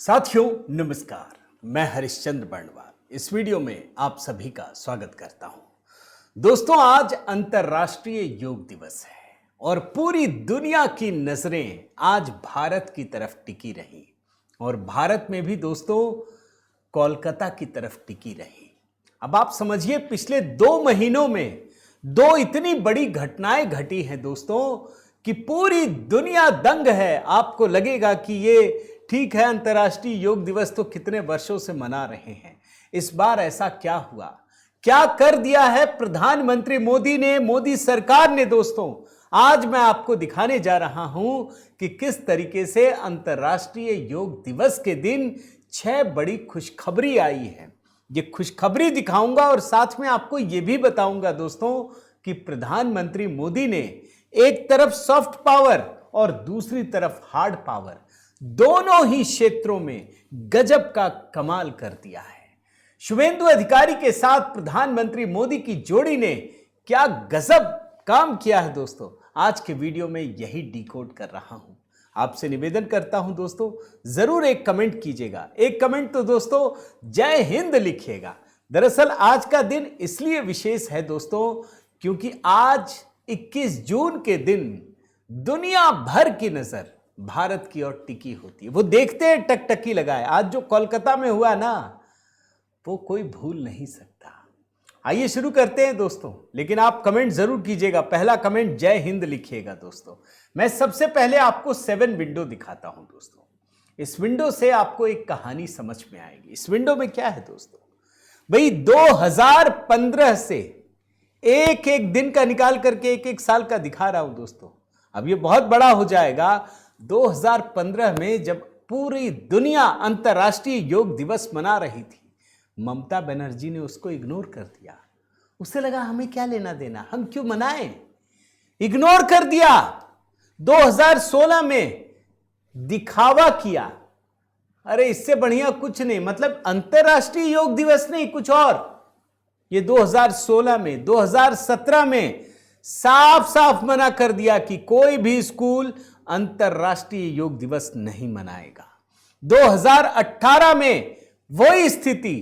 साथियों नमस्कार, मैं हरिश्चंद्र बर्णवाल इस वीडियो में आप सभी का स्वागत करता हूं। दोस्तों, आज अंतर्राष्ट्रीय योग दिवस है और पूरी दुनिया की नजरें आज भारत की तरफ टिकी रही और भारत में भी दोस्तों कोलकाता की तरफ टिकी रही। अब आप समझिए, पिछले 2 महीनों में 2 इतनी बड़ी घटनाएं घटी हैं दोस्तों कि पूरी दुनिया दंग है। आपको लगेगा कि ये ठीक है, अंतर्राष्ट्रीय योग दिवस तो कितने वर्षों से मना रहे हैं, इस बार ऐसा क्या हुआ, क्या कर दिया है प्रधानमंत्री मोदी ने, मोदी सरकार ने। दोस्तों, आज मैं आपको दिखाने जा रहा हूं कि किस तरीके से अंतर्राष्ट्रीय योग दिवस के दिन 6 बड़ी खुशखबरी आई है। ये खुशखबरी दिखाऊंगा और साथ में आपको ये भी बताऊंगा दोस्तों कि प्रधानमंत्री मोदी ने एक तरफ सॉफ्ट पावर और दूसरी तरफ हार्ड पावर, दोनों ही क्षेत्रों में गजब का कमाल कर दिया है। शुभेंदु अधिकारी के साथ प्रधानमंत्री मोदी की जोड़ी ने क्या गजब काम किया है दोस्तों, आज के वीडियो में यही डिकोड कर रहा हूं। आपसे निवेदन करता हूं दोस्तों, जरूर एक कमेंट कीजिएगा। एक कमेंट तो दोस्तों जय हिंद लिखिएगा। दरअसल आज का दिन इसलिए विशेष है दोस्तों क्योंकि आज 21 जून के दिन दुनिया भर की नजर भारत की ओर टिकी होती है। वो देखते हैं टकटकी लगाए। आज जो कोलकाता में हुआ ना, वो कोई भूल नहीं सकता। आइए शुरू करते हैं दोस्तों, लेकिन आप कमेंट जरूर कीजिएगा। पहला कमेंट जय हिंद लिखिएगा दोस्तों। मैं सबसे पहले आपको 7 विंडो दिखाता हूं दोस्तों। इस विंडो से आपको एक कहानी समझ में आएगी। इस विंडो में क्या है दोस्तों, भाई 2015 से एक एक दिन का निकाल करके एक एक साल का दिखा रहा हूं दोस्तों। अब ये बहुत बड़ा हो जाएगा। 2015 में जब पूरी दुनिया अंतर्राष्ट्रीय योग दिवस मना रही थी, ममता बनर्जी ने उसको इग्नोर कर दिया। उसे लगा हमें क्या लेना देना, हम क्यों मनाएं, इग्नोर कर दिया। 2016 में दिखावा किया, अरे इससे बढ़िया कुछ नहीं, मतलब अंतर्राष्ट्रीय योग दिवस नहीं कुछ और। ये 2016 में, 2017 में साफ साफ मना कर दिया कि कोई भी स्कूल अंतर्राष्ट्रीय योग दिवस नहीं मनाएगा। 2018 में वही स्थिति।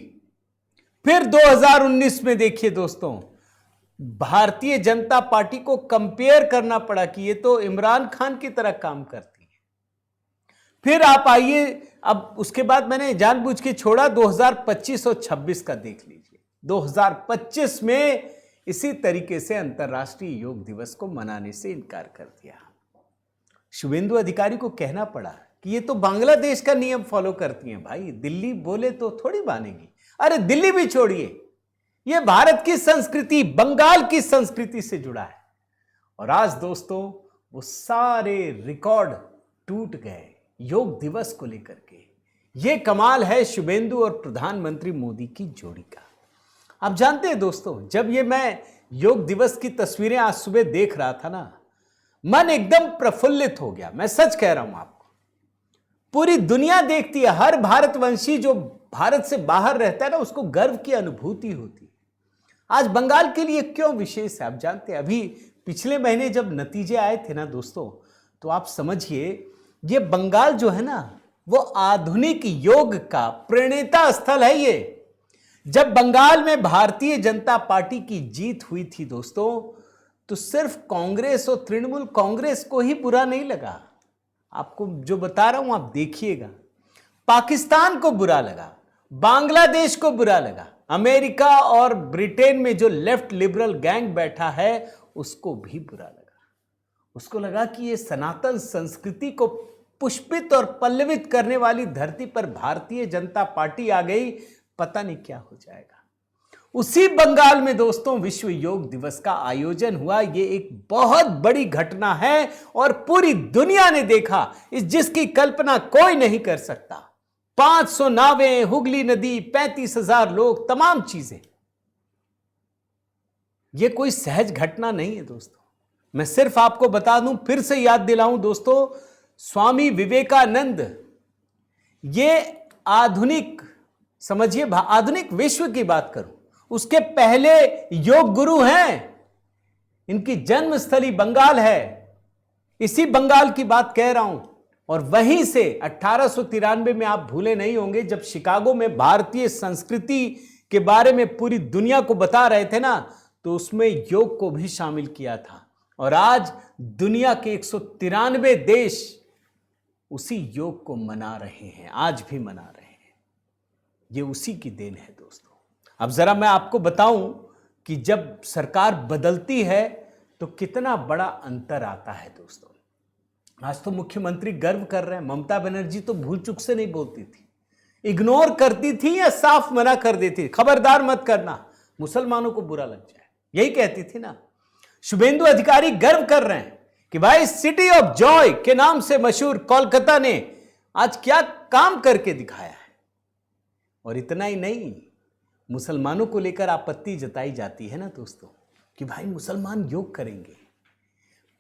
फिर 2019 में देखिए दोस्तों, भारतीय जनता पार्टी को कंपेयर करना पड़ा कि ये तो इमरान खान की तरह काम करती है। फिर आप आइए, अब उसके बाद मैंने जानबूझ के छोड़ा 2025 और 26 का देख लीजिए। 2025 में इसी तरीके से अंतर्राष्ट्रीय योग दिवस को मनाने से इनकार कर दिया। शुभेंदु अधिकारी को कहना पड़ा कि ये तो बांग्लादेश का नियम फॉलो करती हैं भाई, दिल्ली बोले तो थोड़ी मानेगी। अरे दिल्ली भी छोड़िए, ये भारत की संस्कृति, बंगाल की संस्कृति से जुड़ा है। और आज दोस्तों वो सारे रिकॉर्ड टूट गए योग दिवस को लेकर के। ये कमाल है शुभेंदु और प्रधानमंत्री मोदी की जोड़ी का। आप जानते हैं दोस्तों, जब ये मैं योग दिवस की तस्वीरें आज सुबह देख रहा था ना, मन एकदम प्रफुल्लित हो गया। मैं सच कह रहा हूं आपको, पूरी दुनिया देखती है, हर भारतवंशी जो भारत से बाहर रहता है ना, उसको गर्व की अनुभूति होती है। आज बंगाल के लिए क्यों विशेष है, आप जानते हैं, अभी पिछले महीने जब नतीजे आए थे ना दोस्तों, तो आप समझिए ये बंगाल जो है ना, वो आधुनिक योग का प्रणेता स्थल है। ये जब बंगाल में भारतीय जनता पार्टी की जीत हुई थी दोस्तों, तो सिर्फ कांग्रेस और तृणमूल कांग्रेस को ही बुरा नहीं लगा। आपको जो बता रहा हूं आप देखिएगा, पाकिस्तान को बुरा लगा, बांग्लादेश को बुरा लगा, अमेरिका और ब्रिटेन में जो लेफ्ट लिबरल गैंग बैठा है उसको भी बुरा लगा। उसको लगा कि ये सनातन संस्कृति को पुष्पित और पल्लवित करने वाली धरती पर भारतीय जनता पार्टी आ गई, पता नहीं क्या हो जाएगा। उसी बंगाल में दोस्तों विश्व योग दिवस का आयोजन हुआ। ये एक बहुत बड़ी घटना है और पूरी दुनिया ने देखा, जिसकी कल्पना कोई नहीं कर सकता। 500 नावें, हुगली नदी, 35,000 लोग, तमाम चीजें। यह कोई सहज घटना नहीं है दोस्तों। मैं सिर्फ आपको बता दूं, फिर से याद दिलाऊं दोस्तों, स्वामी विवेकानंद, ये आधुनिक, समझिए आधुनिक विश्व की बात करूं, उसके पहले योग गुरु हैं। इनकी जन्मस्थली बंगाल है। इसी बंगाल की बात कह रहा हूं। और वहीं से 1893 में आप भूले नहीं होंगे जब शिकागो में भारतीय संस्कृति के बारे में पूरी दुनिया को बता रहे थे ना, तो उसमें योग को भी शामिल किया था। और आज दुनिया के 193 देश उसी योग को मना रहे हैं, आज भी मना रहे हैं। ये उसी की देन है दोस्तों। अब जरा मैं आपको बताऊं कि जब सरकार बदलती है तो कितना बड़ा अंतर आता है दोस्तों। आज तो मुख्यमंत्री गर्व कर रहे हैं, ममता बनर्जी तो भूल चूक से नहीं बोलती थी, इग्नोर करती थी या साफ मना कर देती, खबरदार मत करना, मुसलमानों को बुरा लग जाए, यही कहती थी ना। शुभेंदु अधिकारी गर्व कर रहे हैं कि भाई सिटी ऑफ जॉय के नाम से मशहूर कोलकाता ने आज क्या काम करके दिखाया है। और इतना ही नहीं, मुसलमानों को लेकर आपत्ति जताई जाती है ना दोस्तों कि भाई मुसलमान योग करेंगे।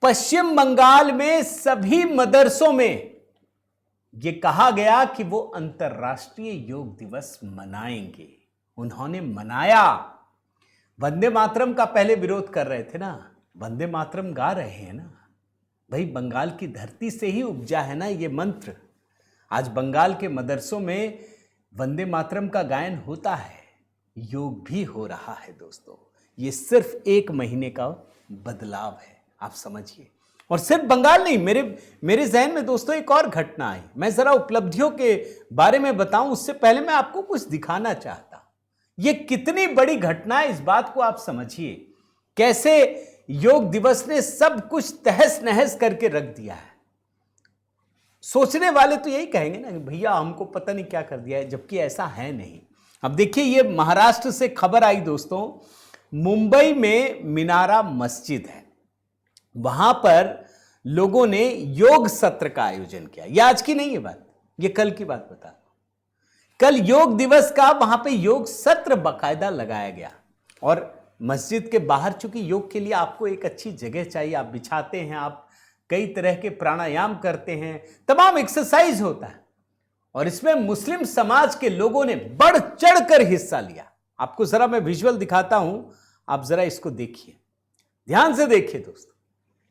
पश्चिम बंगाल में सभी मदरसों में यह कहा गया कि वो अंतर्राष्ट्रीय योग दिवस मनाएंगे, उन्होंने मनाया। वंदे मातरम का पहले विरोध कर रहे थे ना, वंदे मातरम गा रहे हैं ना भाई, बंगाल की धरती से ही उपजा है ना ये मंत्र। आज बंगाल के मदरसों में वंदे मातरम का गायन होता है, योग भी हो रहा है दोस्तों। ये सिर्फ 1 महीने का बदलाव है, आप समझिए। और सिर्फ बंगाल नहीं, मेरे जहन में दोस्तों एक और घटना आई। मैं जरा उपलब्धियों के बारे में बताऊं उससे पहले मैं आपको कुछ दिखाना चाहता हूं। ये कितनी बड़ी घटना है, इस बात को आप समझिए। कैसे योग दिवस ने सब कुछ तहस नहस करके रख दिया है। सोचने वाले तो यही कहेंगे ना भैया हमको पता नहीं क्या कर दिया है, जबकि ऐसा है नहीं। अब देखिए, ये महाराष्ट्र से खबर आई दोस्तों। मुंबई में मीनारा मस्जिद है, वहां पर लोगों ने योग सत्र का आयोजन किया। यह आज की नहीं है बात, यह कल की बात बता। कल योग दिवस का वहां पे योग सत्र बाकायदा लगाया गया। और मस्जिद के बाहर, चूंकि योग के लिए आपको एक अच्छी जगह चाहिए, आप बिछाते हैं, आप कई तरह के प्राणायाम करते हैं, तमाम एक्सरसाइज होता है। और इसमें मुस्लिम समाज के लोगों ने बढ़ चढ़कर हिस्सा लिया। आपको जरा मैं विजुअल दिखाता हूं, आप जरा इसको देखिए, ध्यान से देखिए दोस्तों।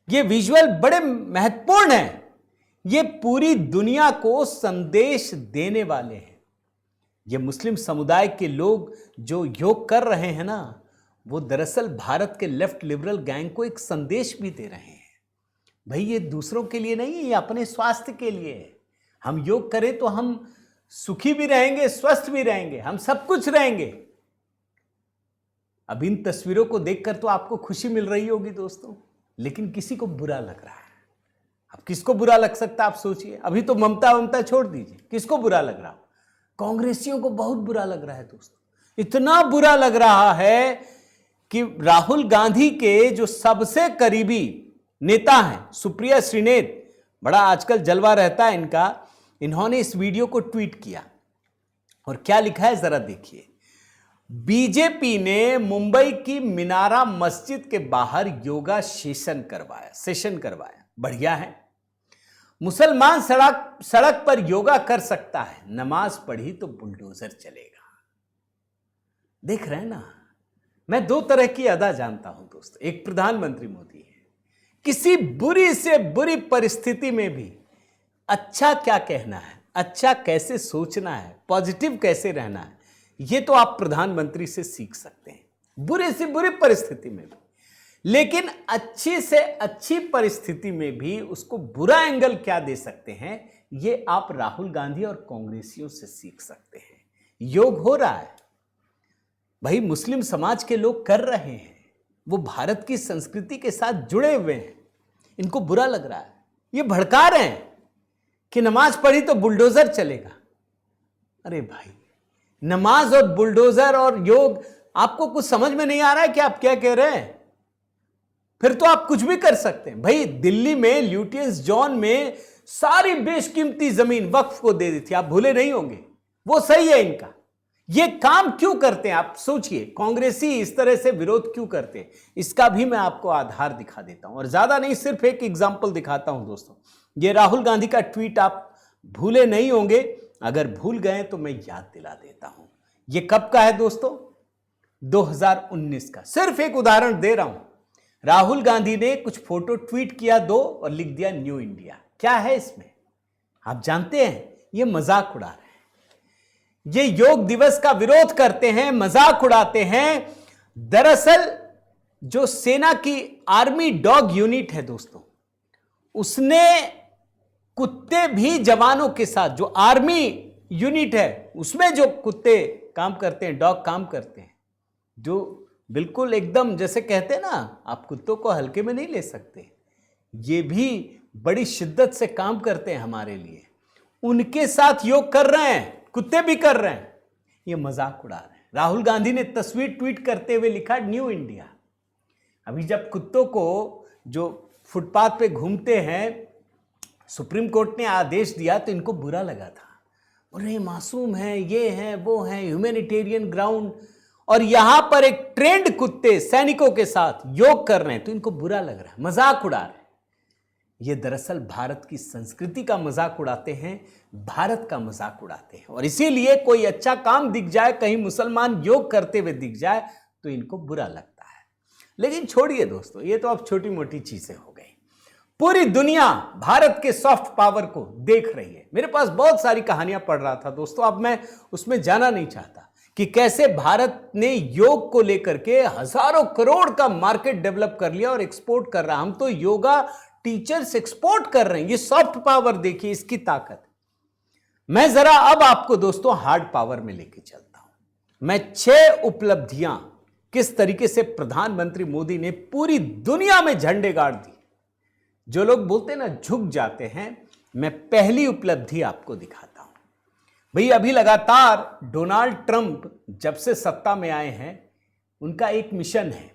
ये विजुअल बड़े महत्वपूर्ण हैं, ये पूरी दुनिया को संदेश देने वाले हैं। ये मुस्लिम समुदाय के लोग जो योग कर रहे हैं ना, वो दरअसल भारत के लेफ्ट लिबरल गैंग को एक संदेश भी दे रहे हैं। भाई ये दूसरों के लिए नहीं है, ये अपने स्वास्थ्य के लिए है। हम योग करें तो हम सुखी भी रहेंगे, स्वस्थ भी रहेंगे, हम सब कुछ रहेंगे। अब इन तस्वीरों को देखकर तो आपको खुशी मिल रही होगी दोस्तों, लेकिन किसी को बुरा लग रहा है। अब किसको बुरा लग सकता है आप सोचिए। अभी तो ममता छोड़ दीजिए, किसको बुरा लग रहा? कांग्रेसियों को बहुत बुरा लग रहा है दोस्तों। इतना बुरा लग रहा है कि राहुल गांधी के जो सबसे करीबी नेता हैं, सुप्रिया श्रीनेत, बड़ा आजकल जलवा रहता है इनका, इन्होंने इस वीडियो को ट्वीट किया और क्या लिखा है जरा देखिए। बीजेपी ने मुंबई की मीनारा मस्जिद के बाहर योगा सेशन करवाया। बढ़िया है, मुसलमान सड़क पर योगा कर सकता है, नमाज पढ़ी तो बुलडोजर चलेगा। देख रहे हैं ना, मैं 2 तरह की अदा जानता हूं दोस्तों। एक प्रधानमंत्री मोदी है, किसी बुरी से बुरी परिस्थिति में भी अच्छा क्या कहना है, अच्छा कैसे सोचना है, पॉजिटिव कैसे रहना है, ये तो आप प्रधानमंत्री से सीख सकते हैं, बुरे से बुरी परिस्थिति में भी। लेकिन अच्छी से अच्छी परिस्थिति में भी उसको बुरा एंगल क्या दे सकते हैं, ये आप राहुल गांधी और कांग्रेसियों से सीख सकते हैं। योग हो रहा है भाई, मुस्लिम समाज के लोग कर रहे हैं, वो भारत की संस्कृति के साथ जुड़े हुए हैं, इनको बुरा लग रहा है। ये भड़का रहे हैं कि नमाज पढ़ी तो बुलडोजर चलेगा। अरे भाई, नमाज और बुलडोजर और योग, आपको कुछ समझ में नहीं आ रहा है कि आप क्या कह रहे हैं? फिर तो आप कुछ भी कर सकते हैं। भाई दिल्ली में ल्यूटियंस जोन में सारी बेशकीमती जमीन वक्फ को दे दी थी, आप भूले नहीं होंगे। वो सही है इनका। ये काम क्यों करते हैं आप सोचिए, कांग्रेसी इस तरह से विरोध क्यों करते हैं, इसका भी मैं आपको आधार दिखा देता हूं। और ज्यादा नहीं, सिर्फ एक एग्जाम्पल दिखाता हूं दोस्तों। ये राहुल गांधी का ट्वीट आप भूले नहीं होंगे, अगर भूल गए तो मैं याद दिला देता हूं। ये कब का है दोस्तों? 2019 का। सिर्फ एक उदाहरण दे रहा हूं। राहुल गांधी ने कुछ फोटो ट्वीट किया 2 और लिख दिया न्यू इंडिया। क्या है इसमें? आप जानते हैं ये मजाक उड़ा रहे हैं, ये योग दिवस का विरोध करते हैं, मजाक उड़ाते हैं। दरअसल जो सेना की आर्मी डॉग यूनिट है दोस्तों, उसने कुत्ते भी जवानों के साथ, जो आर्मी यूनिट है उसमें जो कुत्ते काम करते हैं, डॉग काम करते हैं, जो बिल्कुल एकदम जैसे कहते हैं ना, आप कुत्तों को हल्के में नहीं ले सकते, ये भी बड़ी शिद्दत से काम करते हैं हमारे लिए, उनके साथ योग कर रहे हैं, कुत्ते भी कर रहे हैं, ये मजाक उड़ा रहे हैं। राहुल गांधी ने तस्वीर ट्वीट करते हुए लिखा, न्यू इंडिया। अभी जब कुत्तों को जो फुटपाथ पे घूमते हैं, सुप्रीम कोर्ट ने आदेश दिया तो इनको बुरा लगा था, बोले मासूम है, ये है, वो है, ह्यूमैनिटेरियन ग्राउंड, और यहां पर एक ट्रेंड कुत्ते सैनिकों के साथ योग कर रहे हैं तो इनको बुरा लग रहा है, मजाक उड़ा रहे हैं। ये दरअसल भारत की संस्कृति का मजाक उड़ाते हैं, भारत का मजाक उड़ाते हैं, और इसीलिए कोई अच्छा काम दिख जाए, कहीं मुसलमान योग करते हुए दिख जाए तो इनको बुरा लगता है। लेकिन छोड़िए दोस्तों, ये तो अब छोटी मोटी चीजें हो गई। पूरी दुनिया भारत के सॉफ्ट पावर को देख रही है। मेरे पास बहुत सारी कहानियां पढ़ रहा था दोस्तों, अब मैं उसमें जाना नहीं चाहता कि कैसे भारत ने योग को लेकर के हजारों करोड़ का मार्केट डेवलप कर लिया और एक्सपोर्ट कर रहा। हम तो योगा टीचर्स एक्सपोर्ट कर रहे हैं। ये सॉफ्ट पावर देखिए, इसकी ताकत। मैं जरा अब आपको दोस्तों हार्ड पावर में लेके चलता हूं। मैं 6 उपलब्धियां किस तरीके से प्रधानमंत्री मोदी ने पूरी दुनिया में झंडे गाड़ दी। जो लोग बोलते हैं ना झुक जाते हैं, मैं पहली उपलब्धि आपको दिखाता हूं। भाई अभी लगातार डोनाल्ड ट्रंप जब से सत्ता में आए हैं, उनका एक मिशन है,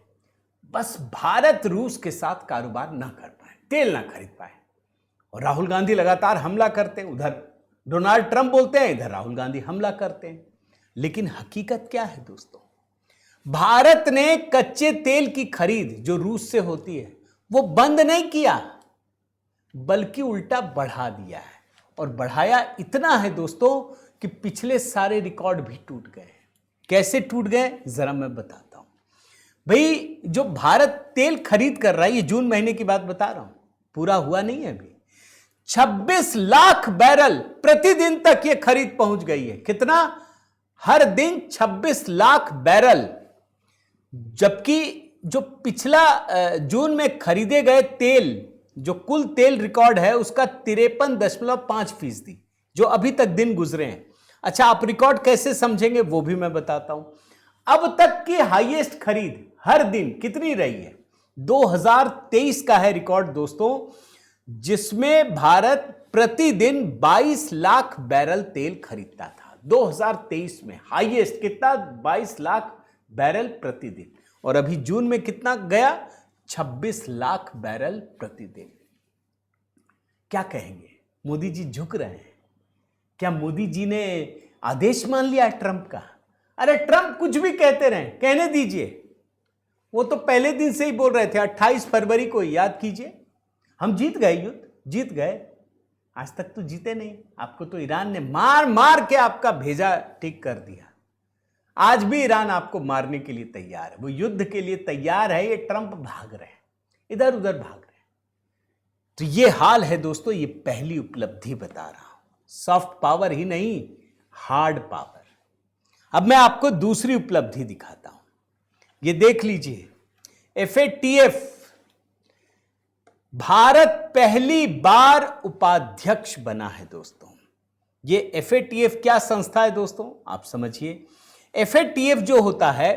बस भारत रूस के साथ कारोबार ना कर पाए, तेल ना खरीद पाए। और राहुल गांधी लगातार हमला करते हैं, उधर डोनाल्ड ट्रंप बोलते हैं, इधर राहुल गांधी हमला करते हैं। लेकिन हकीकत क्या है दोस्तों? भारत ने कच्चे तेल की खरीद जो रूस से होती है वो बंद नहीं किया, बल्कि उल्टा बढ़ा दिया है। और बढ़ाया इतना है दोस्तों कि पिछले सारे रिकॉर्ड भी टूट गए। कैसे टूट गए जरा मैं बताता हूं। भाई जो भारत तेल खरीद कर रहा है, ये जून महीने की बात बता रहा हूं, पूरा हुआ नहीं है अभी, 26 लाख बैरल प्रतिदिन तक ये खरीद पहुंच गई है। कितना? हर दिन 26 लाख बैरल। जबकि जो पिछला जून में खरीदे गए तेल, जो कुल तेल रिकॉर्ड है उसका 53.5%, जो अभी तक दिन गुजरे हैं। अच्छा, आप रिकॉर्ड कैसे समझेंगे वो भी मैं बताता हूं। अब तक की हाईएस्ट खरीद हर दिन कितनी रही है? 2023 का है रिकॉर्ड दोस्तों, जिसमें भारत प्रतिदिन 22 लाख बैरल तेल खरीदता था। 2023 में हाईएस्ट कितना? 22 लाख बैरल प्रतिदिन। और अभी जून में कितना गया? 26 लाख बैरल प्रतिदिन। क्या कहेंगे? मोदी जी झुक रहे हैं क्या? मोदी जी ने आदेश मान लिया ट्रंप का? अरे ट्रंप कुछ भी कहते रहे, कहने दीजिए। वो तो पहले दिन से ही बोल रहे थे, 28 फरवरी को याद कीजिए, हम जीत गए, युद्ध जीत गए। आज तक तो जीते नहीं, आपको तो ईरान ने मार मार के आपका भेजा ठीक कर दिया। आज भी ईरान आपको मारने के लिए तैयार है, वो युद्ध के लिए तैयार है। ये ट्रंप भाग रहे हैं, इधर उधर भाग रहे हैं। तो ये हाल है दोस्तों। ये पहली उपलब्धि बता रहा हूं, सॉफ्ट पावर ही नहीं, हार्ड पावर। अब मैं आपको दूसरी उपलब्धि दिखाता हूं, ये देख लीजिए। FATF, भारत पहली बार उपाध्यक्ष बना है दोस्तों। ये FATF क्या संस्था है दोस्तों? आप समझिए। FATF जो होता है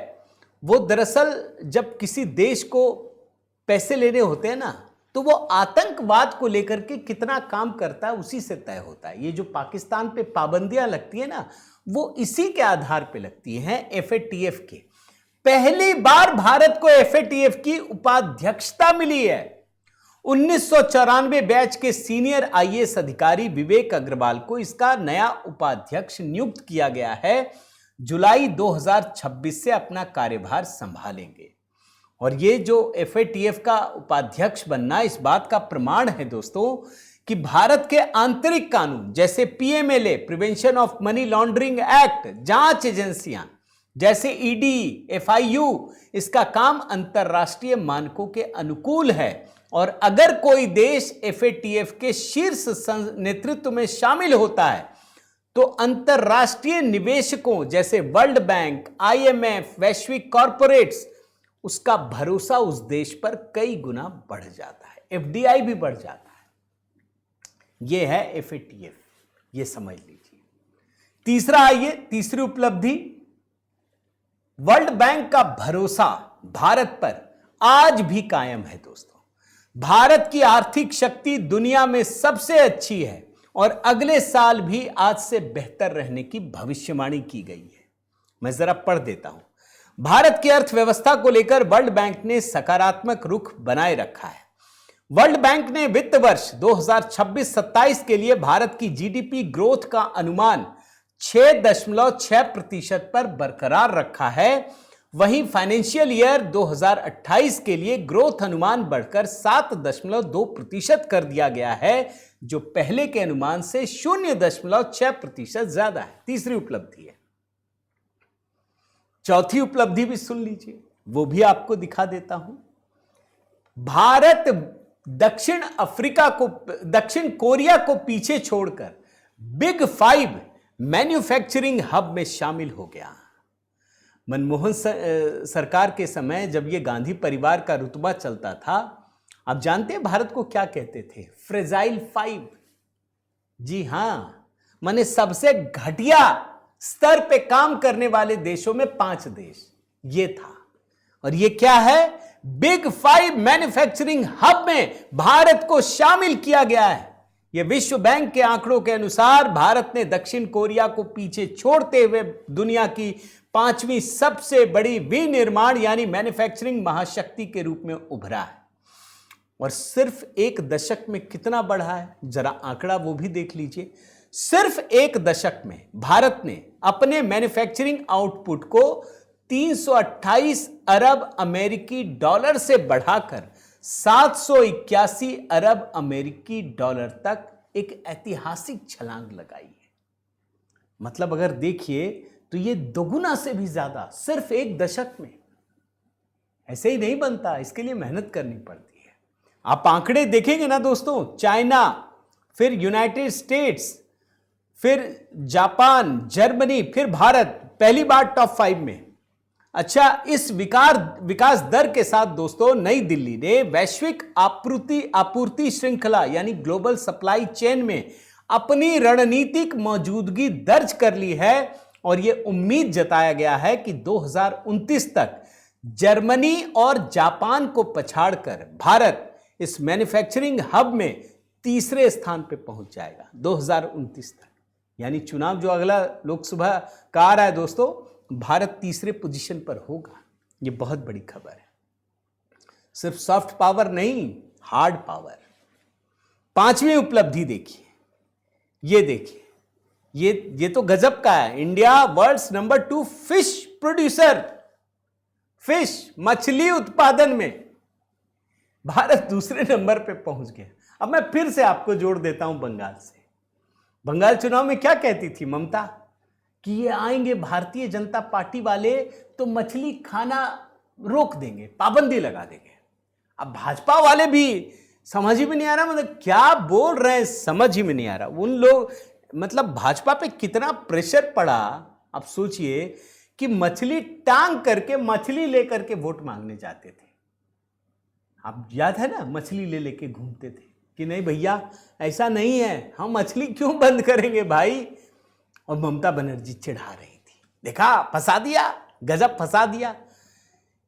वो दरअसल जब किसी देश को पैसे लेने होते हैं ना, तो वो आतंकवाद को लेकर के कितना काम करता है उसी से तय होता है। ये जो पाकिस्तान पे पाबंदियां लगती है ना, वो इसी के आधार पे लगती हैं, FATF के। पहली बार भारत को FATF की उपाध्यक्षता मिली है। 1994 बैच के सीनियर IAS अधिकारी विवेक अग्रवाल को इसका नया उपाध्यक्ष नियुक्त किया गया है। जुलाई 2026 से अपना कार्यभार संभालेंगे। और ये जो FATF का उपाध्यक्ष बनना इस बात का प्रमाण है दोस्तों कि भारत के आंतरिक कानून जैसे PMLA, prevention of money laundering act, जांच एजेंसियां जैसे ED, FIU, इसका काम अंतरराष्ट्रीय मानकों के अनुकूल है। और अगर कोई देश FATF के शीर्ष नेतृत्व में शामिल होता है तो अंतरराष्ट्रीय निवेशकों जैसे वर्ल्ड बैंक, IMF, वैश्विक कॉरपोरेट्स, उसका भरोसा उस देश पर कई गुना बढ़ जाता है, FDI भी बढ़ जाता है। यह है FATF, यह समझ लीजिए। तीसरा, आइए तीसरी उपलब्धि, वर्ल्ड बैंक का भरोसा भारत पर आज भी कायम है दोस्तों। भारत की आर्थिक शक्ति दुनिया में सबसे अच्छी है और अगले साल भी आज से बेहतर रहने की भविष्यवाणी की गई है। मैं जरा पढ़ देता हूं। भारत की अर्थव्यवस्था को लेकर वर्ल्ड बैंक ने सकारात्मक रुख बनाए रखा है। वर्ल्ड बैंक ने वित्त वर्ष 2026-27 के लिए भारत की GDP ग्रोथ का अनुमान 6.6% पर बरकरार रखा है। वहीं फाइनेंशियल ईयर 2028 के लिए ग्रोथ अनुमान बढ़कर 7.2% कर दिया गया है, जो पहले के अनुमान से 0.6% ज्यादा है। तीसरी उपलब्धि है। चौथी उपलब्धि भी सुन लीजिए, वो भी आपको दिखा देता हूं। भारत दक्षिण कोरिया को पीछे छोड़कर बिग 5 मैन्युफैक्चरिंग हब में शामिल हो गया। मनमोहन सरकार के समय जब ये गांधी परिवार का रुतबा चलता था, आप जानते हैं भारत को क्या कहते थे? फ्रेजाइल 5। जी हां, माने सबसे घटिया स्तर पे काम करने वाले देशों में 5 देश ये था। और ये क्या है? बिग 5 मैन्युफैक्चरिंग हब में भारत को शामिल किया गया है। यह विश्व बैंक के आंकड़ों के अनुसार भारत ने दक्षिण कोरिया को पीछे छोड़ते हुए दुनिया की 5वीं सबसे बड़ी विनिर्माण यानी मैन्युफैक्चरिंग महाशक्ति के रूप में उभरा है। और सिर्फ 1 दशक में कितना बढ़ा है, जरा आंकड़ा वो भी देख लीजिए। सिर्फ 1 दशक में भारत ने अपने मैन्युफैक्चरिंग आउटपुट को 328 अरब अमेरिकी डॉलर से बढ़ाकर 781 अरब अमेरिकी डॉलर तक एक ऐतिहासिक छलांग लगाई है। मतलब अगर देखिए तो ये दोगुना से भी ज्यादा सिर्फ 1 दशक में। ऐसे ही नहीं बनता, इसके लिए मेहनत करनी पड़ती है। आप आंकड़े देखेंगे ना दोस्तों, चाइना, फिर यूनाइटेड स्टेट्स, फिर जापान, जर्मनी, फिर भारत पहली बार टॉप 5 में। अच्छा, इस विकास दर के साथ दोस्तों नई दिल्ली ने वैश्विक आपूर्ति श्रृंखला यानी ग्लोबल सप्लाई चेन में अपनी रणनीतिक मौजूदगी दर्ज कर ली है। और यह उम्मीद जताया गया है कि 2029 तक जर्मनी और जापान को पछाड़कर भारत इस मैन्युफैक्चरिंग हब में तीसरे स्थान पर पहुंच जाएगा 2029 तक। यानी चुनाव जो अगला लोकसभा का आ रहा है दोस्तों, भारत तीसरे पोजीशन पर होगा। यह बहुत बड़ी खबर है। सिर्फ सॉफ्ट पावर नहीं, हार्ड पावर। 5वीं उपलब्धि देखिए, ये देखिए, ये तो गजब का है। India world's number 2 fish producer. Fish, मछली उत्पादन में भारत दूसरे नंबर पे पहुंच गया। अब मैं फिर से आपको जोड़ देता हूं बंगाल से। बंगाल चुनाव में क्या कहती थी ममता कि ये आएंगे भारतीय जनता पार्टी वाले तो मछली खाना रोक देंगे, पाबंदी लगा देंगे। अब भाजपा वाले भी समझ ही में नहीं आ रहा, मतलब क्या बोल रहे हैं समझ ही में नहीं आ रहा। उन लोग मतलब भाजपा पे कितना प्रेशर पड़ा। आप सोचिए कि मछली टांग करके, मछली लेकर के वोट मांगने जाते थे। आप याद है ना, मछली ले लेके घूमते थे कि नहीं भैया ऐसा नहीं है, हम मछली क्यों बंद करेंगे भाई। और ममता बनर्जी चिढ़ा रही थी, देखा फंसा दिया, गजब फंसा दिया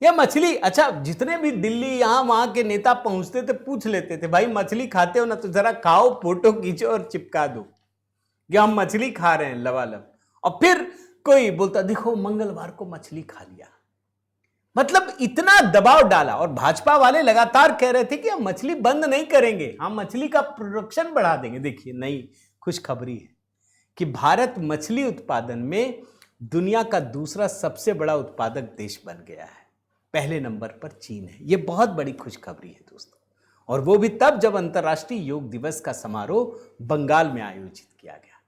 ये मछली। अच्छा, जितने भी दिल्ली यहां वहां के नेता पहुंचते थे पूछ लेते थे, भाई मछली खाते हो ना, तो जरा खाओ, फोटो खींचो और चिपका दो कि हम मछली खा रहे हैं लबालब। और फिर कोई बोलता देखो मंगलवार को मछली खा लिया। मतलब इतना दबाव डाला। और भाजपा वाले लगातार कह रहे थे कि हम मछली बंद नहीं करेंगे, हम मछली का प्रोडक्शन बढ़ा देंगे। देखिए नई खुशखबरी है कि भारत मछली उत्पादन में दुनिया का दूसरा सबसे बड़ा उत्पादक देश बन गया है। पहले नंबर पर चीन है। यह बहुत बड़ी खुशखबरी है दोस्तों। और वो भी तब जब अंतर्राष्ट्रीय योग दिवस का समारोह बंगाल में आयोजित किया गया।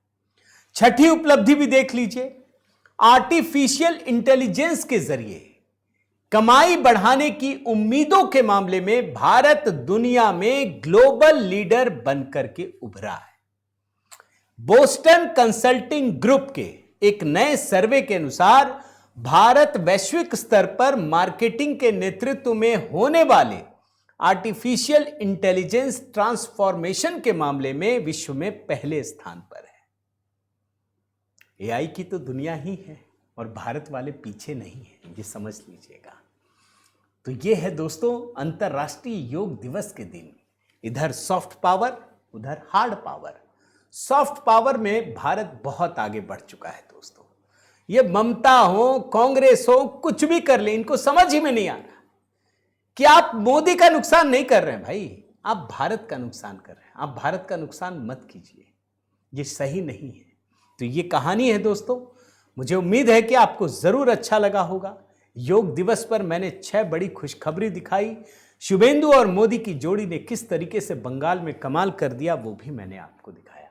छठी उपलब्धि भी देख लीजिए। आर्टिफिशियल इंटेलिजेंस के जरिए कमाई बढ़ाने की उम्मीदों के मामले में भारत दुनिया में ग्लोबल लीडर बनकर के उभरा है। बोस्टन कंसल्टिंग ग्रुप के एक नए सर्वे के अनुसार भारत वैश्विक स्तर पर मार्केटिंग के नेतृत्व में होने वाले आर्टिफिशियल इंटेलिजेंस ट्रांसफॉर्मेशन के मामले में विश्व में पहले स्थान पर है। एआई की तो दुनिया ही है और भारत वाले पीछे नहीं है, ये समझ लीजिएगा। तो ये है दोस्तों अंतर्राष्ट्रीय योग दिवस के दिन। इधर सॉफ्ट पावर, उधर हार्ड पावर। सॉफ्ट पावर में भारत बहुत आगे बढ़ चुका है दोस्तों। ये ममता हो, कांग्रेस हो, कुछ भी कर ले, इनको समझ ही में नहीं आ रहा कि आप मोदी का नुकसान नहीं कर रहे हैं भाई, आप भारत का नुकसान कर रहे हैं। आप भारत का नुकसान मत कीजिए, ये सही नहीं है। तो ये कहानी है दोस्तों। मुझे उम्मीद है कि आपको जरूर अच्छा लगा होगा। योग दिवस पर मैंने 6 बड़ी खुशखबरी दिखाई। शुभेंदु और मोदी की जोड़ी ने किस तरीके से बंगाल में कमाल कर दिया वो भी मैंने आपको दिखाया।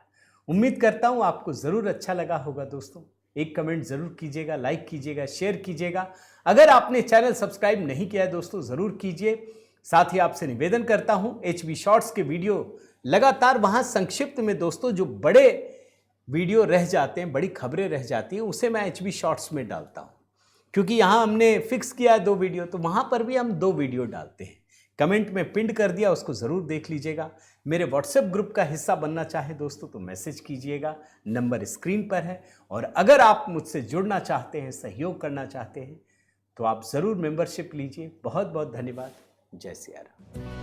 उम्मीद करता हूं आपको जरूर अच्छा लगा होगा दोस्तों। एक कमेंट जरूर कीजिएगा, लाइक कीजिएगा, शेयर कीजिएगा। अगर आपने चैनल सब्सक्राइब नहीं किया है दोस्तों जरूर कीजिए। साथ ही आपसे निवेदन करता हूं HB शॉर्ट्स के वीडियो लगातार वहां संक्षिप्त में दोस्तों जो बड़े वीडियो रह जाते हैं, बड़ी खबरें रह जाती हैं, उसे मैं HB शॉर्ट्स में डालता हूं, क्योंकि यहां हमने फिक्स किया है 2 वीडियो, तो वहां पर भी हम 2 वीडियो डालते हैं। कमेंट में पिन कर दिया, उसको जरूर देख लीजिएगा। मेरे व्हाट्सएप ग्रुप का हिस्सा बनना चाहे दोस्तों तो मैसेज कीजिएगा, नंबर स्क्रीन पर है। और अगर आप मुझसे जुड़ना चाहते हैं, सहयोग करना चाहते हैं, तो आप जरूर मेंबरशिप लीजिए। बहुत बहुत धन्यवाद। जय सिया राम।